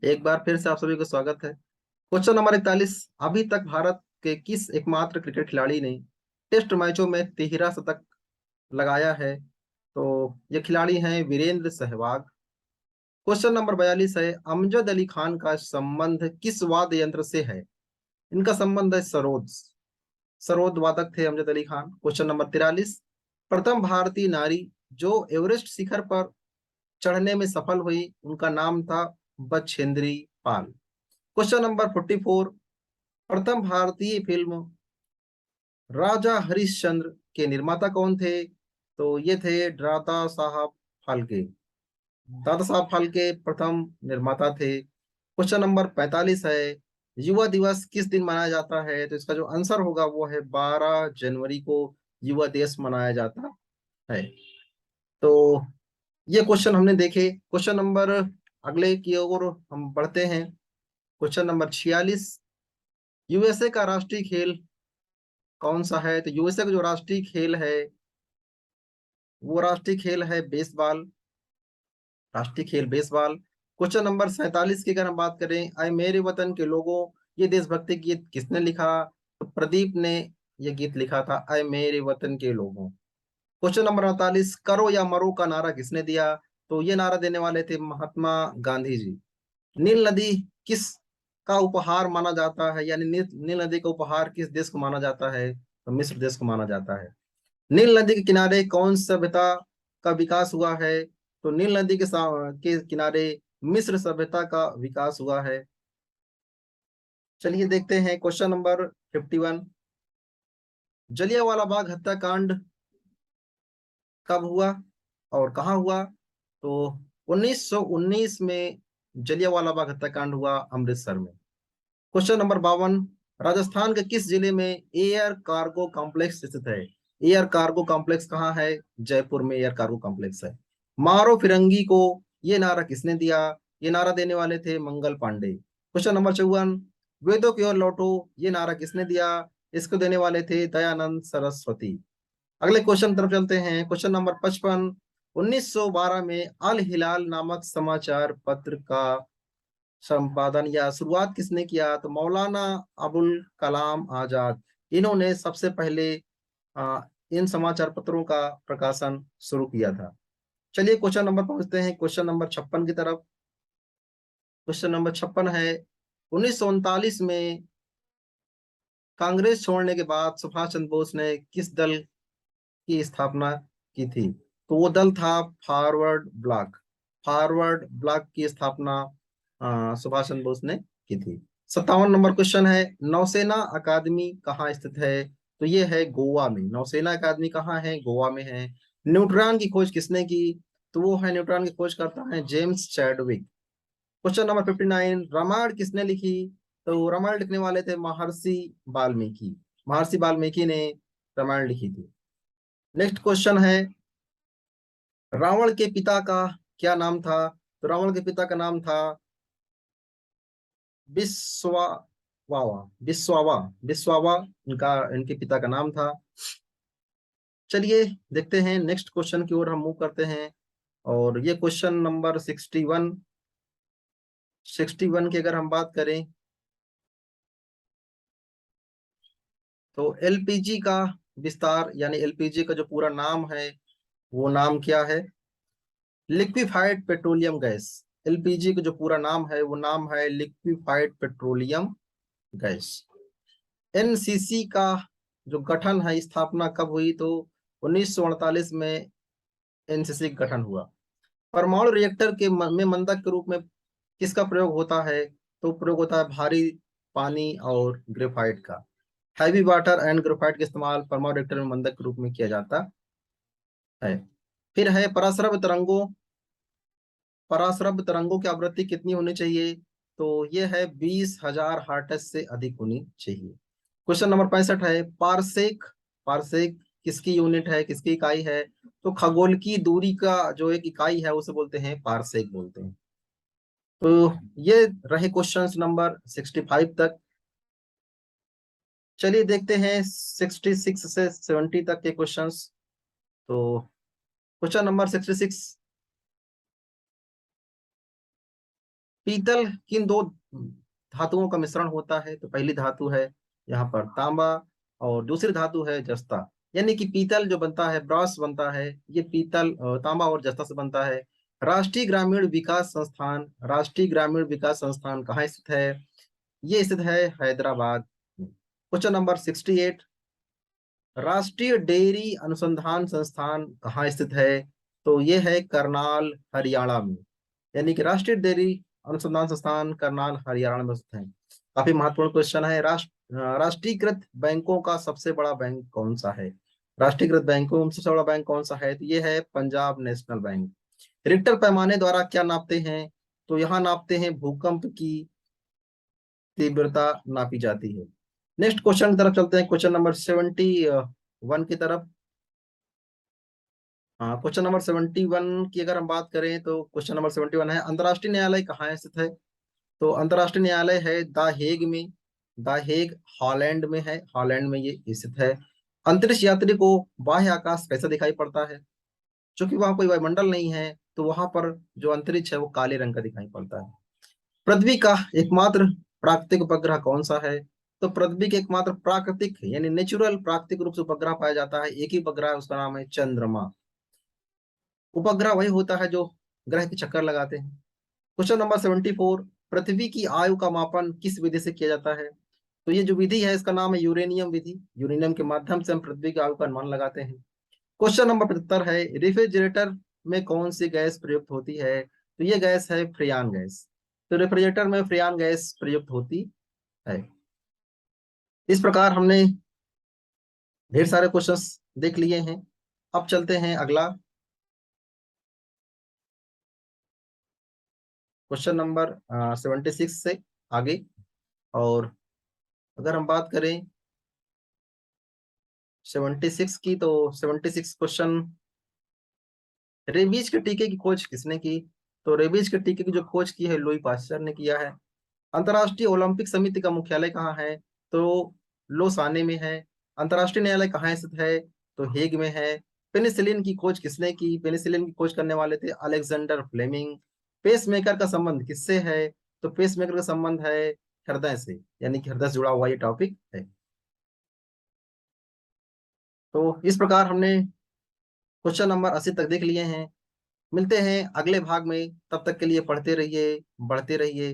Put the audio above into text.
एक बार फिर से आप सभी को स्वागत है। Question number 41। अभी तक भारत के किस एकमात्र क्रिकेट खिलाड़ी ने टेस्ट मैचों में 13 शतक लगाया है? तो ये खिलाड़ी हैं वीरेंद्र सहवाग। क्वेश्चन नंबर 42 है, अमजद अली खान का संबंध किस वाद्य यंत्र से है? इनका संबंध है सरोद। सरोद वादक थे अमजद अली खान। क्वेश्चन नंबर 43, प्रथम भारतीय नारी जो एवरेस्ट शिखर पर चढ़ने में सफल हुई, उनका नाम था बछेंद्री पाल। क्वेश्चन नंबर 44, प्रथम भारतीय फिल्म राजा हरिश्चंद्र के निर्माता कौन थे? तो ये थे दादा साहब फाल्के। दादा साहब फाल्के प्रथम निर्माता थे। क्वेश्चन नंबर 45 है, युवा दिवस किस दिन मनाया जाता है? तो इसका जो आंसर होगा वो है 12 जनवरी को युवा दिवस मनाया जाता है। तो ये क्वेश्चन हमने देखे। क्वेश्चन नंबर अगले की ओर हम बढ़ते हैं। क्वेश्चन नंबर 46, यूएसए का राष्ट्रीय खेल कौन सा है? तो यूएसए का जो राष्ट्रीय खेल है वो राष्ट्रीय खेल है बेसबॉल। राष्ट्रीय खेल बेसबॉल। क्वेश्चन नंबर 47 की अगर हम बात करें, आए मेरे वतन के लोगों, ये देशभक्ति गीत किसने लिखा? तो प्रदीप ने यह गीत लिखा था, आए मेरे वतन के लोगों। क्वेश्चन नंबर 48, करो या मरो का नारा किसने दिया? तो ये नारा देने वाले थे महात्मा गांधी जी। नील नदी किस का उपहार माना जाता है, यानी नील नदी का उपहार किस देश को माना जाता है? तो मिस्र देश को माना जाता है। नील नदी के किनारे कौन सी सभ्यता का विकास हुआ है? तो नील नदी के किनारे मिस्र सभ्यता का विकास हुआ है। चलिए देखते हैं क्वेश्चन नंबर 51, जलियांवाला बाग हत्याकांड कब हुआ और कहाँ हुआ? तो 1919 में जलियांवाला बाग हत्याकांड हुआ अमृतसर में। क्वेश्चन नंबर 52, राजस्थान के किस जिले में एयर कार्गो कॉम्प्लेक्स स्थित है? एयर कार्गो कॉम्प्लेक्स कहाँ है? जयपुर में एयर कार्गो कॉम्प्लेक्स है। मारो फिरंगी को ये नारा किसने दिया? ये नारा देने वाले थे मंगल पांडे। क्वेश्चन नंबर 54, वेदों की ओर लौटो ये नारा किसने दिया? इसको देने वाले थे दयानंद सरस्वती। अगले क्वेश्चन तरफ चलते हैं। क्वेश्चन नंबर 55, 1912 में अल हिलाल नामक समाचार पत्र का संपादन या शुरुआत किसने किया? तो मौलाना अबुल कलाम आजाद। इन्होंने सबसे पहले इन समाचार पत्रों का प्रकाशन शुरू किया था। चलिए क्वेश्चन नंबर पहुंचते हैं, क्वेश्चन नंबर 56 की तरफ। क्वेश्चन नंबर 56 है, 1939 में कांग्रेस छोड़ने के बाद सुभाष चंद्र बोस ने किस दल की स्थापना की थी? तो वो दल था फॉरवर्ड ब्लॉक। फॉरवर्ड ब्लॉक की स्थापना सुभाष चंद्र बोस ने की थी। 57 नंबर क्वेश्चन है, नौसेना अकादमी कहाँ स्थित है? तो ये है गोवा में। नौसेना अकादमी कहाँ है? गोवा में है। न्यूट्रॉन की खोज किसने की? तो वो है न्यूट्रॉन की खोज करता है James Chadwick. Question number 59, Ramayana किसने लिखी? तो रामायण लिखने वाले थे महर्षि वाल्मीकि। महर्षि वाल्मीकि ने रामायण लिखी थी। नेक्स्ट क्वेश्चन है, रावण के पिता का क्या नाम था? तो रावण के पिता का नाम था विश्वावा। विश्वावा। विश्वावा इनका इनके पिता का नाम था। चलिए देखते हैं नेक्स्ट क्वेश्चन की ओर हम मूव करते हैं। और ये क्वेश्चन नंबर 61। 61 की अगर हम बात करें तो एलपीजी का विस्तार, यानी एलपीजी का जो पूरा नाम है वो नाम क्या है? Liquefied petroleum gas. एलपीजी का जो पूरा नाम है वो नाम है लिक्विफाइड पेट्रोलियम गैस। एनसीसी का जो गठन है, स्थापना कब हुई? तो 1948 में एनसीसी का गठन हुआ। परमाणु रिएक्टर में मंदक के रूप में किसका प्रयोग होता है? तो प्रयोग होता है भारी पानी और ग्रेफाइट का। हैवी वाटर एंड ग्रेफाइट का इस्तेमाल परमाणु रिएक्टर में मंदक के रूप में किया जाता है। फिर है पराश्रव्य तरंगों। पराश्रव्य तरंगों की आवृत्ति कितनी होनी चाहिए? तो ये है 20,000 हर्ट्ज से अधिक होनी चाहिए। क्वेश्चन नंबर 65 है, पारसेक। पारसेक किसकी यूनिट है, किसकी इकाई है? तो खगोल की दूरी का जो एक इकाई है उसे बोलते हैं पारसेक बोलते हैं। तो ये रहे क्वेश्चंस नंबर 65 तक। चलिए देखते हैं 66 से 70 तक के क्वेश्चंस। तो क्वेश्चन नंबर 66, पीतल किन दो धातुओं का मिश्रण होता है? तो पहली धातु है यहाँ पर तांबा और दूसरी धातु है जस्ता। यानी कि पीतल जो बनता है, ब्रास बनता है, ये पीतल तांबा और जस्ता से बनता है। राष्ट्रीय ग्रामीण विकास संस्थान कहाँ स्थित है? ये स्थित है हैदराबाद में। क्वेश्चन नंबर 68, राष्ट्रीय डेयरी अनुसंधान संस्थान कहाँ स्थित है? तो ये है करनाल, हरियाणा में। यानी कि राष्ट्रीय डेयरी अनुसंधान संस्थान करनाल, हरियाणा में स्थित है। काफी महत्वपूर्ण क्वेश्चन है। राष्ट्रीयकृत बैंकों का सबसे बड़ा बैंक कौन सा है? राष्ट्रीयकृत बैंकों में सबसे बड़ा बैंक कौन सा है? तो ये है पंजाब नेशनल बैंक। रिक्टर पैमाने द्वारा क्या नापते हैं? तो यहाँ नापते हैं भूकंप की तीव्रता नापी जाती है। नेक्स्ट क्वेश्चन की तरफ चलते हैं, क्वेश्चन नंबर 71 की तरफ। हाँ, क्वेश्चन नंबर 71 की अगर हम बात करें तो क्वेश्चन नंबर 71 है, अंतर्राष्ट्रीय न्यायालय कहाँ स्थित है? तो अंतर्राष्ट्रीय न्यायालय है द हेग में। द हेग हॉलैंड में है, हॉलैंड में ये स्थित है। अंतरिक्ष यात्री को बाह्य आकाश कैसा दिखाई पड़ता है? क्योंकि वहां कोई वायुमंडल नहीं है, तो वहां पर जो अंतरिक्ष है वो काले रंग का दिखाई पड़ता है। पृथ्वी का एकमात्र प्राकृतिक उपग्रह कौन सा है? तो पृथ्वी के एकमात्र प्राकृतिक यानी नेचुरल प्राकृतिक रूप से उपग्रह पाया जाता है, एक ही उपग्रह है, उसका नाम है चंद्रमा। उपग्रह वही होता है जो ग्रह के चक्कर लगाते हैं। क्वेश्चन नंबर 74, पृथ्वी की आयु का मापन किस विधि से किया जाता है? तो ये जो विधि है इसका नाम है यूरेनियम विधि। यूरेनियम के माध्यम से हम पृथ्वी की आयु का अनुमान लगाते हैं। क्वेश्चन नंबर 75 है, रेफ्रिजरेटर में कौन सी गैस प्रयुक्त होती है? तो ये गैस है फ्रियान गैस। तो रेफ्रिजरेटर में फ्रियान गैस प्रयुक्त होती है। इस प्रकार हमने ढेर सारे क्वेश्चंस देख लिए हैं। अब चलते हैं अगला क्वेश्चन नंबर 76 से आगे। और अगर हम बात करें 76 की, तो 76 क्वेश्चन, रेबीज के टीके की खोज किसने की? तो रेबीज के टीके की जो खोज की है लुई पास्चर ने किया है। अंतर्राष्ट्रीय ओलंपिक समिति का मुख्यालय कहाँ है? तो लोसाने में है। अंतर्राष्ट्रीय न्यायालय कहाँ स्थित है? तो हेग में है। पेनिसिलिन की खोज किसने की? पेनिसिलिन की खोज करने वाले थे अलेक्जेंडर फ्लेमिंग। पेसमेकर का संबंध किससे है? तो पेसमेकर का संबंध है हृदय से, यानी कि हृदय से जुड़ा हुआ ये टॉपिक है। तो इस प्रकार हमने क्वेश्चन नंबर 80 तक देख लिए हैं। मिलते हैं अगले भाग में, तब तक के लिए पढ़ते रहिए, बढ़ते रहिए।